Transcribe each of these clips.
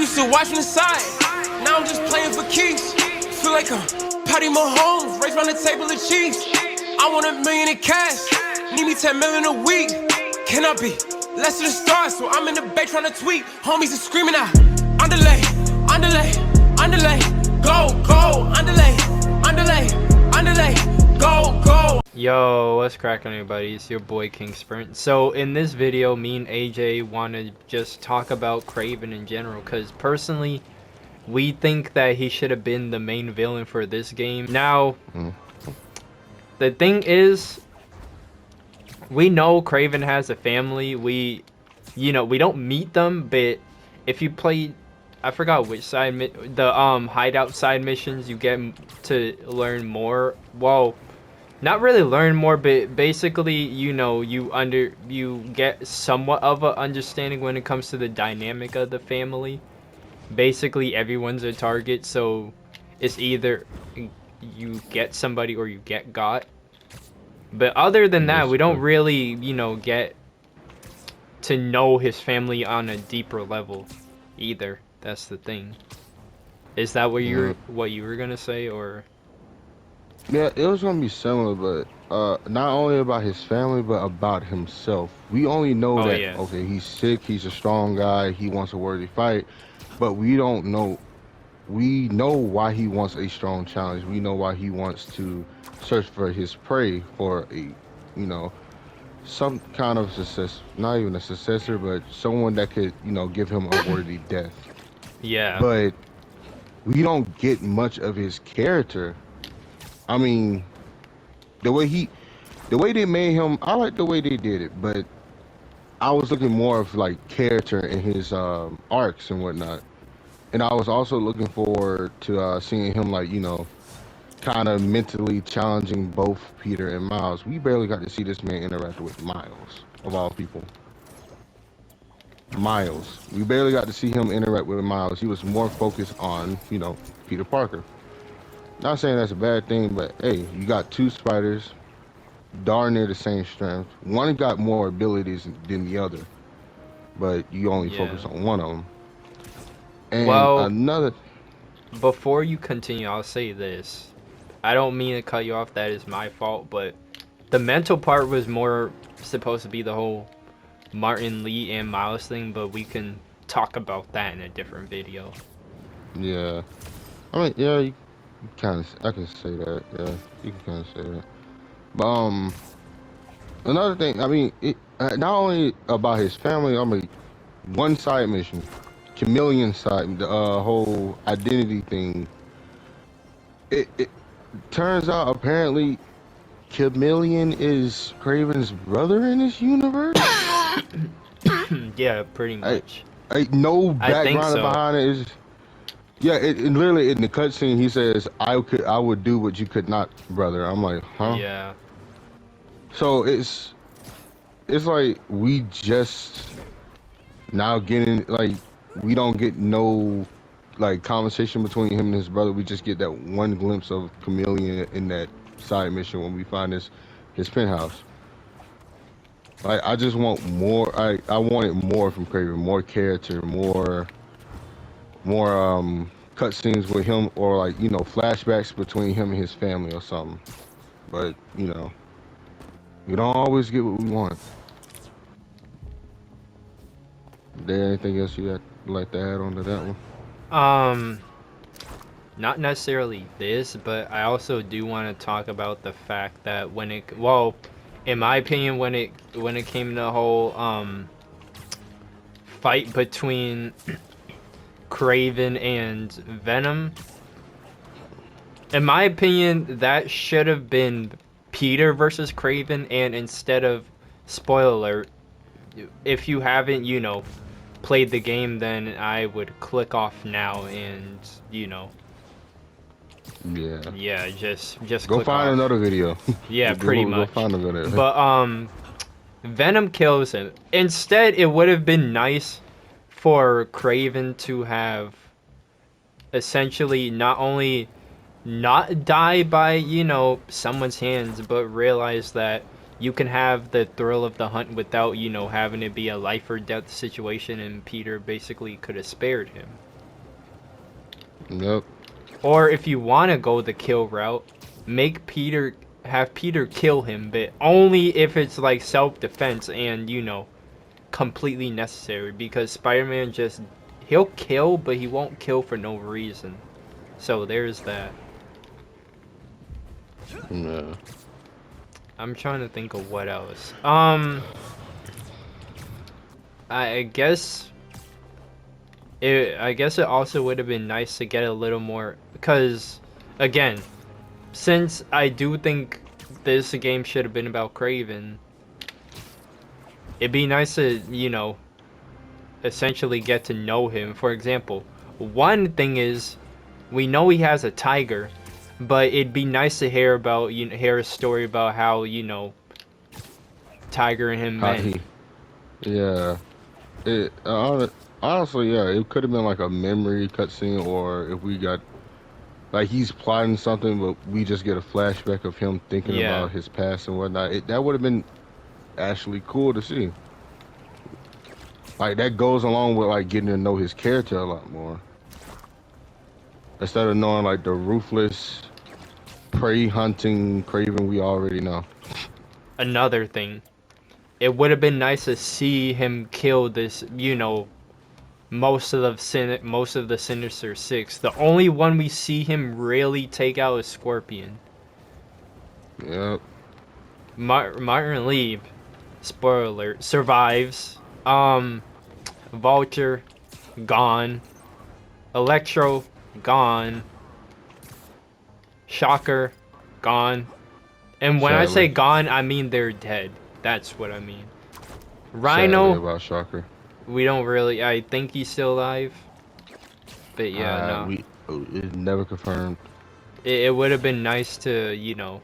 Used to watch from the side, now I'm just playing for keeps. Feel like I'm Patty Mahomes, race round the table of cheese. I want $1 million in cash, need me 10 million a week. Can I be less than a star? So I'm in the bay trying to tweet. Homies are screaming out, underlay, underlay, underlay, go, go, underlay, underlay, underlay, go, go. Yo, what's cracking, everybody? It's your boy King Sprint. So in this video, me and AJ want to just talk about Kraven in general, because personally we think that he should have been the main villain for this game. Now the thing is, we know Kraven has a family. We don't meet them, but if you play, I forgot which side, the hideout side missions, you get to learn more. Well, not really learn more, but basically, you get somewhat of an understanding when it comes to the dynamic of the family. Basically, everyone's a target, so it's either you get somebody or you get got. But other than that, we don't really, get to know his family on a deeper level either. That's the thing. Is that what you were gonna say, or? Yeah, it was gonna be similar, but not only about his family, but about himself. We only know that okay, he's sick, he's a strong guy, he wants a worthy fight, but we don't know. We know why he wants a strong challenge. We know why he wants to search for his prey for a, some kind of success. Not even a successor, but someone that could, give him a worthy death. Yeah. But we don't get much of his character. I mean, the way they made him, I like the way they did it, but I was looking more of like character in his arcs and whatnot. And I was also looking forward to seeing him like, kind of mentally challenging both Peter and Miles. We barely got to see this man interact with Miles, of all people. Miles. We barely got to see him interact with Miles. He was more focused on, Peter Parker. Not saying that's a bad thing, but hey, you got two spiders, darn near the same strength. One got more abilities than the other, but you only focus on one of them. And another. Before you continue, I'll say this. I don't mean to cut you off. That is my fault, but the mental part was more supposed to be the whole Martin Lee and Miles thing, but we can talk about that in a different video. Yeah, I mean, yeah. I can say that, yeah, you can kind of say that. But another thing, I mean, not only about his family. I mean, one side mission, Chameleon side, the whole identity thing. It turns out apparently Chameleon is Kraven's brother in this universe. Yeah, pretty much. No background behind it. Is yeah, it literally in the cutscene he says, I would do what you could not, brother." I'm like, huh? Yeah. So it's like we just now getting, like, we don't get no like conversation between him and his brother. We just get that one glimpse of Chameleon in that side mission when we find his penthouse. Like, I just want more. I wanted more from Kraven, more character, more cutscenes with him, or like, flashbacks between him and his family or something. But we don't always get what we want. Is there anything else you'd like to add on to that one? Not necessarily this, but I also do want to talk about the fact that in my opinion, when it came to the whole fight between Kraven and Venom, in my opinion, that should have been Peter versus Kraven. And instead of, spoiler alert, if you haven't played the game, then I would click off now and just go click find off. Another video. Yeah, pretty much. Go find a video. But Venom kills him. Instead, it would have been nice for Kraven to have essentially not only not die by, someone's hands, but realize that you can have the thrill of the hunt without, having it be a life or death situation, and Peter basically could have spared him. Yep. Or if you want to go the kill route, have Peter kill him, but only if it's like self-defense and, you know, completely necessary. Because Spider-Man he'll kill, but he won't kill for no reason. So there's that. Yeah. I'm trying to think of what else. I guess it also would have been nice to get a little more, because again, since I do think this game should have been about Kraven, it'd be nice to, you know, essentially get to know him. For example, one thing is, we know he has a tiger, but it'd be nice to hear about, you know, hear a story about how, you know, Tiger and him met. Yeah. Honestly, yeah, it could have been like a memory cutscene, or if we got like he's plotting something, but we just get a flashback of him thinking about his past and whatnot. That would have been actually cool to see. Like that goes along with like getting to know his character a lot more, instead of knowing like the ruthless prey hunting Kraven we already know. Another thing, it would have been nice to see him kill this, you know, most of the Sinister Six. The only one we see him really take out is Scorpion. Yep. Martin Lee, spoiler alert, survives. Vulture, gone. Electro, gone. Shocker, gone. And when I say gone, I mean they're dead. That's what I mean. Rhino, sadly about Shocker, we don't really. I think he's still alive. But yeah, no. It's never confirmed. It would have been nice to, you know.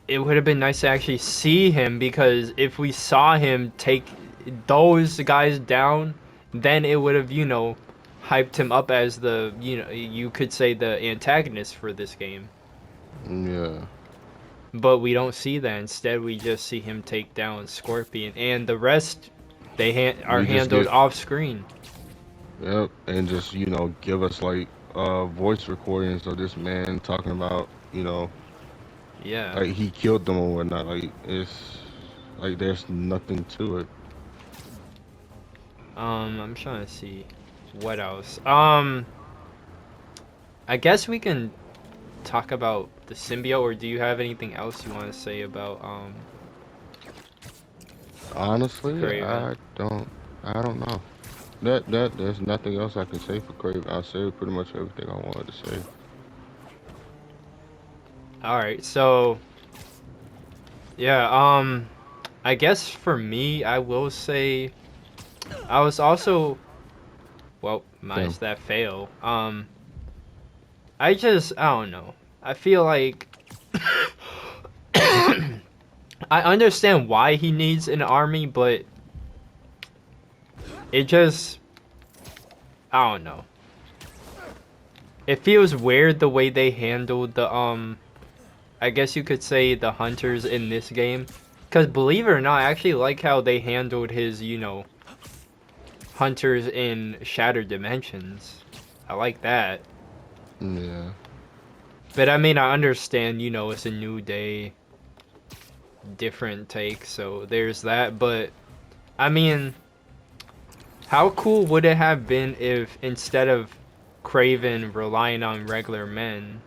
It would have been nice to actually see him, because if we saw him take those guys down, then it would have, you know, hyped him up as the, you know, you could say the antagonist for this game. Yeah. But we don't see that. Instead, we just see him take down Scorpion, and the rest are handled off screen. Yep, and just, you know, give us like voice recordings of this man talking about, you know, like he killed them or whatnot. Like it's like there's nothing to it. I'm trying to see what else. I guess we can talk about the symbiote, or do you have anything else you want to say about Honestly, Kraven? I don't know. There's nothing else I can say for Kraven. I said pretty much everything I wanted to say. Alright, so yeah, I guess for me, I will say I was also, well, minus that fail. I don't know. I feel like I understand why he needs an army, but it just, I don't know. It feels weird the way they handled the, I guess you could say the hunters in this game. Because believe it or not, I actually like how they handled his, you know, hunters in Shattered Dimensions. I like that. Yeah. But I mean, I understand, you know, it's a new day, different take, so there's that. But I mean, how cool would it have been if instead of Kraven relying on regular men,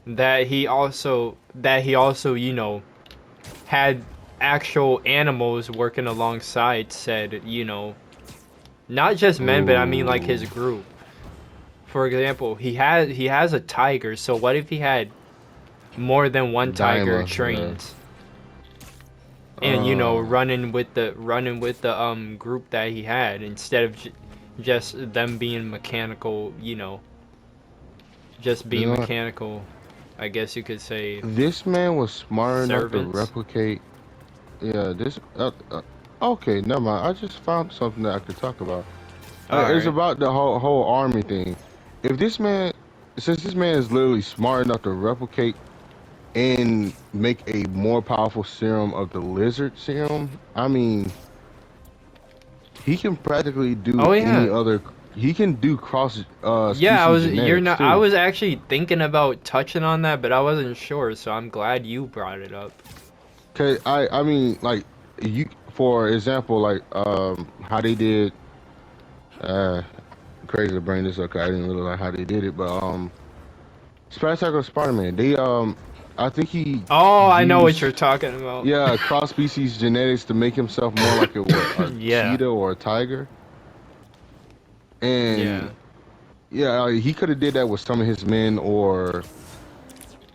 that he also, you know, had actual animals working alongside said, you know, not just men, but I mean like his group. For example, he has a tiger, so what if he had more than one tiger trained? Yeah. And you know, running with the group that he had, instead of just them being mechanical, you know, just being mechanical. I guess you could say this man was smart enough to replicate. Yeah, this. Okay, never mind. I just found something that I could talk about. It's about the whole army thing. If this man, since this man is literally smart enough to replicate and make a more powerful serum of the lizard serum, I mean, he can practically do Oh yeah. any other. He can do cross. Yeah, I was. You're genetics, not. too. I was actually thinking about touching on that, but I wasn't sure. So I'm glad you brought it up. Cause I mean, like you, for example, like how they did. Crazy to bring this up. 'Cause I didn't really like how they did it, but Spider-Man. They I think he. Oh, I know what used, you're talking about. Yeah, cross species genetics to make himself more like a Yeah. cheetah or a tiger. Yeah. And yeah, he could have did that with some of his men or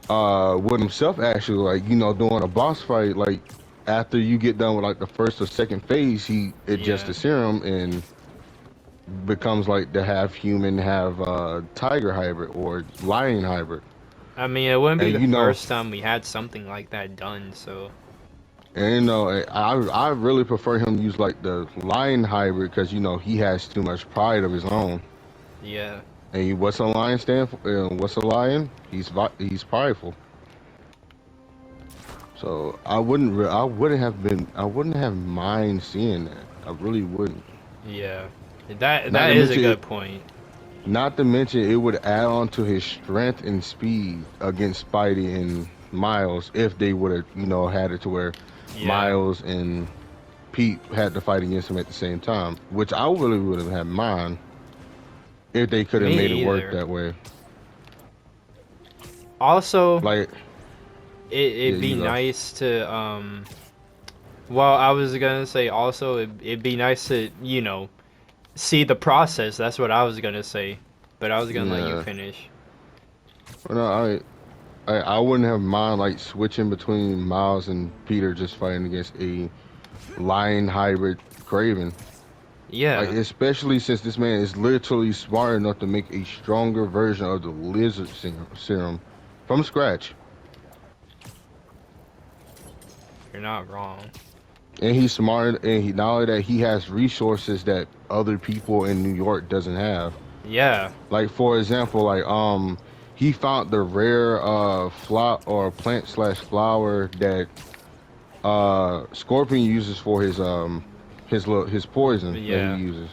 with himself actually, like, you know, doing a boss fight, like after you get done with like the first or second phase, he adjusts the serum and becomes like the half human, half tiger hybrid or lion hybrid. I mean, it wouldn't be And the first time we had something like that done, so. And you know, I really prefer him to use like the lion hybrid because, you know, he has too much pride of his own. Yeah. And what's a lion stand for? What's a lion? He's prideful. So I wouldn't have mind seeing that. I really wouldn't. Yeah. That is a good point. Not to mention it would add on to his strength and speed against Spidey and Miles if they would have, you know, had it to where Miles and Pete had to fight against him at the same time, which I really would have had mind if they could have made it work that way. Also, like it'd be nice to well, I was gonna say also it'd be nice to, you know, see the process. That's what I was gonna say, but I was gonna let you finish. Well, no, I wouldn't have mind like switching between Miles and Peter just fighting against a lion hybrid Kraven. Yeah. Like, especially since this man is literally smart enough to make a stronger version of the lizard serum from scratch. You're not wrong. And he's smart, and not only that, he has resources that other people in New York doesn't have. Yeah. Like, for example, like he found the rare plant / flower that Scorpion uses for his poison that he uses.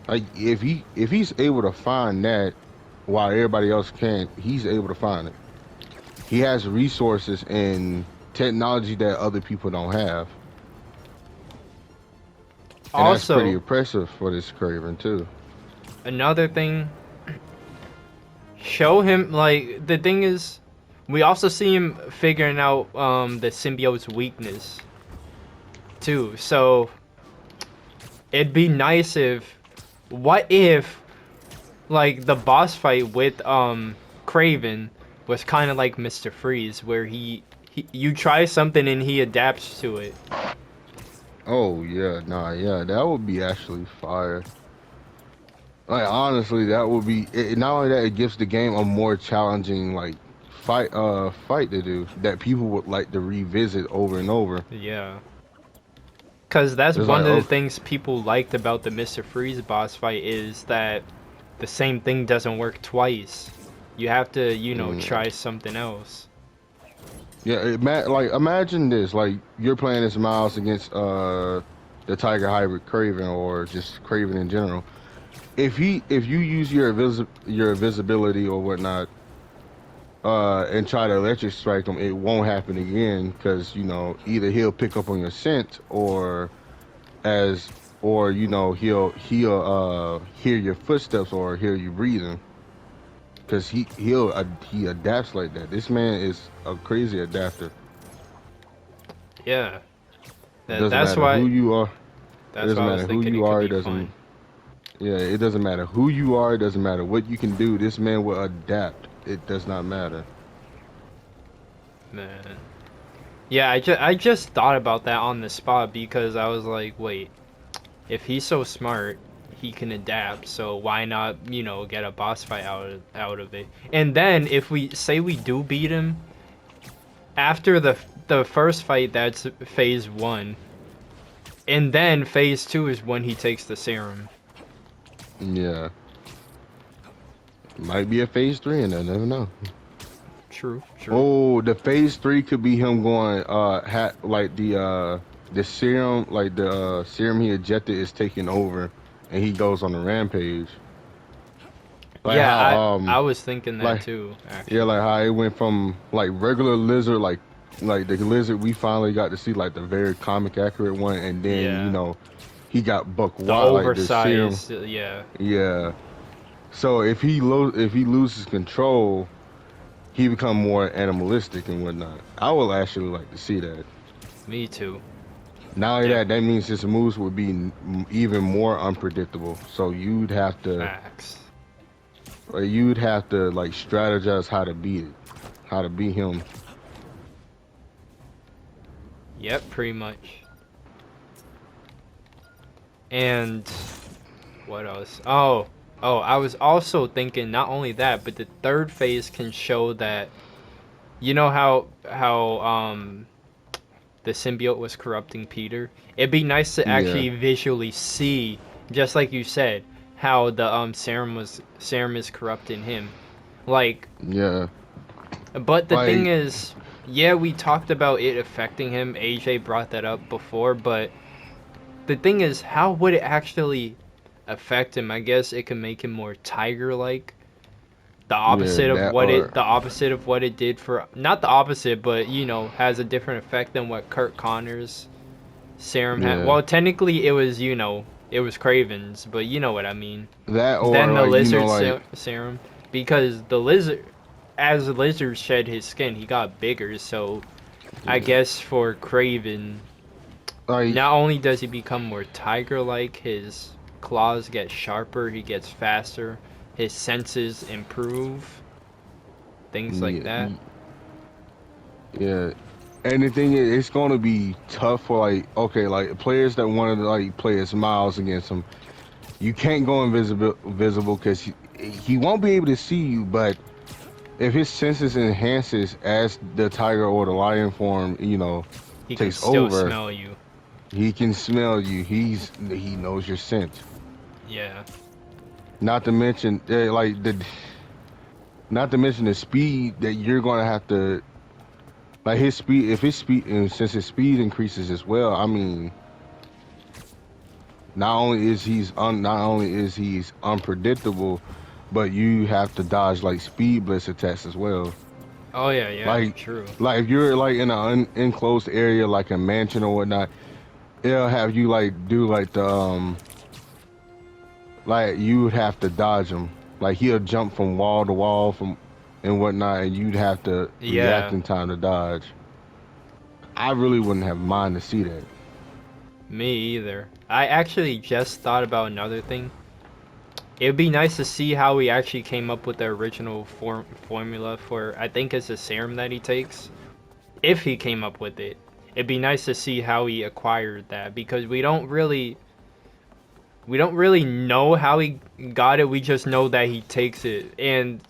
Like, if he's able to find that while everybody else can't, he's able to find it. He has resources and technology that other people don't have. And also, that's pretty impressive for this Kraven too. Another thing, show him, like, the thing is, we also see him figuring out the symbiote's weakness too. So it'd be nice if, what if, like, the boss fight with Kraven was kind of like Mr. Freeze, where you try something and he adapts to it. Oh yeah, yeah, that would be actually fire. Like, honestly, that would be not only that, it gives the game a more challenging like fight to do that people would like to revisit over and over. Yeah. Cause that's one of the things people liked about the Mr. Freeze boss fight is that the same thing doesn't work twice. You have to, you know, try something else. Yeah, like, imagine this: like, you're playing as Miles against the Tiger Hybrid Kraven, or just Kraven in general. If you use your invisibility or whatnot, and try to electric strike him, it won't happen again, because, you know, either he'll pick up on your scent, or you know, he'll hear your footsteps or hear you breathing. Because he adapts like that. This man is a crazy adapter. Yeah. That's why who you are. It doesn't matter who you are. It doesn't. Yeah, it doesn't matter who you are. It doesn't matter what you can do. This man will adapt. It does not matter. Man. Yeah, I just thought about that on the spot, because I was like, wait, if he's so smart, he can adapt, so why not, you know, get a boss fight out of it? And then if we say we do beat him after the first fight, that's phase 1, and then phase 2 is when he takes the serum. Yeah, might be a phase 3, and I never know. True. Oh, the phase 3 could be him going like the serum, like the serum he ejected, is taking over, and he goes on a rampage. Like Yeah, how I was thinking that like too. Actually. yeah, like how it went from like regular lizard, like the lizard we finally got to see like the very comic accurate one, and then Yeah. he got buck The wild like the serum. oversized, yeah. Yeah. So if he loses control, he become more animalistic and whatnot. I would actually like to see that. Me too. Not only that, that Definitely. means his moves would be even more unpredictable. So Facts. you'd have to like strategize how to beat it, how to beat him. Yep, pretty much. And what else? Oh, I was also thinking not only that, but the third phase can show that you know how the symbiote was corrupting Peter. It'd be nice to Yeah, actually visually see, just like you said, how the serum is corrupting him. Like, yeah. but the thing Like is, yeah, we talked about it affecting him. AJ brought that up before, but the thing is, how would it actually affect him? I guess it can make him more tiger-like. yeah, that or The opposite of what it did for, not the opposite, but has a different effect than what Kurt Connor's serum had. yeah, Well, technically it was Kraven's, but you know what I mean. that Then or the like lizard like serum, because the lizard, as the lizard shed his skin, he got bigger. So I yeah, guess for Kraven, like not only does he become more tiger-like, his claws get sharper, he gets faster, his senses improve, things like yeah, that. yeah. And the thing is, it's gonna be tough for like okay, like players that want to like play as Miles against him. You can't go visible because he won't be able to see you. But if his senses enhances as the tiger or the lion form, He can takes still over, smell you. he can smell you. He knows your scent. Yeah. Not to mention not to mention the speed that you're gonna have to like his speed. If his speed and since his speed increases as well, I mean, not only is he's unpredictable, but you have to dodge like speed blitz attacks as well. Oh yeah, yeah, Like, true. like if you're like in an enclosed area, like a mansion or whatnot, it'll have you like do like the like you would have to dodge him. Like he'll jump from wall to wall from and whatnot, and you'd have to react Yeah, in time to dodge. I really wouldn't have mind to see that. me either. I actually just thought about another thing. It would be nice to see how he actually came up with the original formula for, I think it's a serum that he takes. If he came up with it, it'd be nice to see how he acquired that, because we don't really know how he got it. We just know that he takes it, and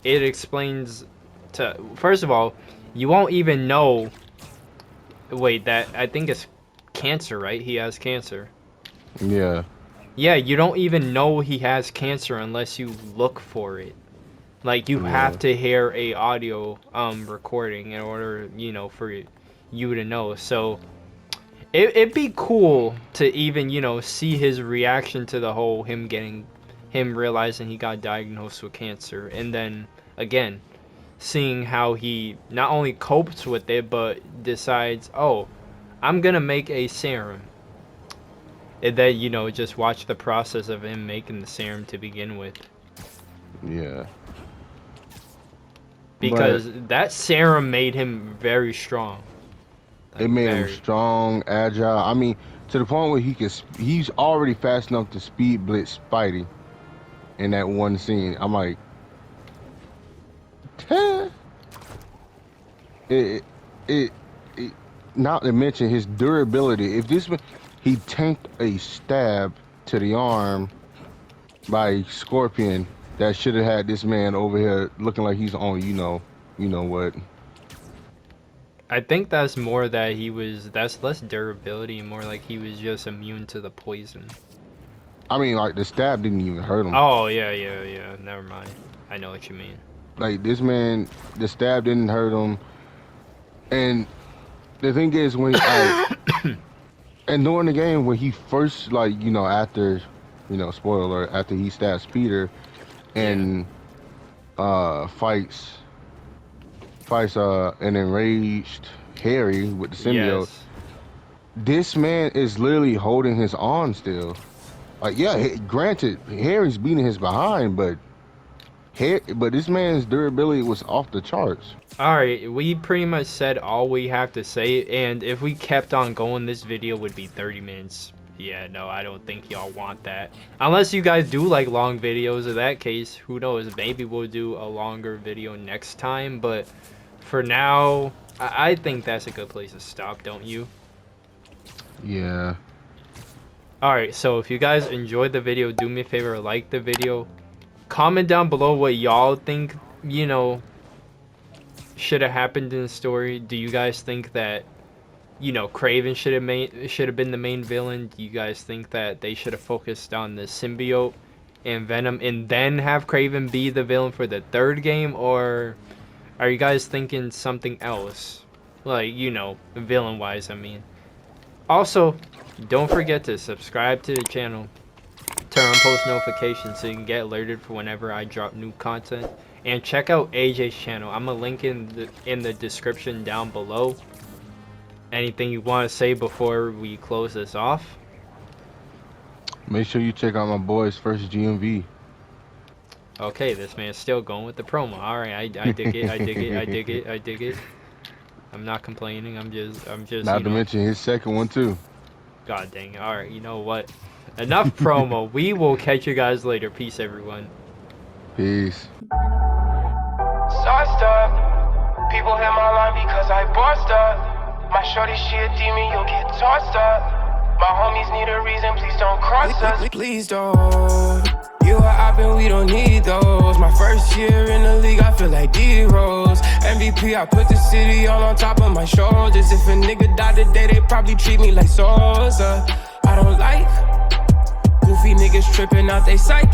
it explains to, first of all, you won't even know. Wait, that I think it's cancer, right? He has cancer. Yeah, Yeah, you don't even know he has cancer unless you look for it. Like, you yeah, have to hear a audio recording in order, for you to know. So it'd be cool to even, see his reaction to the whole him realizing he got diagnosed with cancer, and then again seeing how he not only copes with it but decides, oh, I'm gonna make a serum. And then, just watch the process of him making the serum to begin with. yeah. But Because that serum made him very strong. it Like, made him very. strong, agile. I mean, to the point where he's already fast enough to speed blitz Spidey in that one scene. I'm like, it, it, it, it, not to mention his durability. If this was, he tanked a stab to the arm by Scorpion that should have had this man over here looking like he's on, you know what. I think that's more that that's less durability, more like he was just immune to the poison. I mean, like the stab didn't even hurt him. Oh, yeah, yeah, yeah. Never mind. I know what you mean. Like this man, the stab didn't hurt him. And the thing is, And during the game when he first, like, you know, after, you know, spoiler alert, after he stabs Peter and fights an enraged Harry with the symbiote. Yes. This man is literally holding his arm still. Like, yeah, granted, Harry's beating his behind, but this man's durability was off the charts. Alright, we pretty much said all we have to say, and if we kept on going, this video would be 30 minutes. Yeah, no, I don't think y'all want that. Unless you guys do like long videos. In that case, who knows, maybe we'll do a longer video next time, but for now, I think that's a good place to stop, don't you? Yeah. Alright, so if you guys enjoyed the video, do me a favor, like the video. Comment down below what y'all think, you know, should have happened in the story. Do you guys think that, you know, Kraven should have been the main villain? Do you guys think that they should have focused on the symbiote and Venom and then have Kraven be the villain for the third game? Or are you guys thinking something else? Like, you know, villain-wise, I mean. Also, don't forget to subscribe to the channel. Turn on post notifications so you can get alerted for whenever I drop new content. And check out AJ's channel. I'm gonna link in the description down below. Anything you want to say before we close this off? Make sure you check out my boy's first GMV. Okay, this man's still going with the promo. Alright, I dig it, I dig it, I dig it, I dig it. I'm not complaining, I'm just Not to mention his second one too. God dang it. Alright, you know what? Enough promo. We will catch you guys later. Peace, everyone. Peace. Sauced up. People hit my line because I bossed up. My shorty, she a demon, you'll get tossed up. My homies need a reason, please don't cross us. Please don't. You are up and we don't need those. My first year in the league, I feel like D-Rose. MVP, I put the city all on top of my shoulders. If a nigga died today, they probably treat me like Sosa. I don't like goofy niggas tripping out they psyche.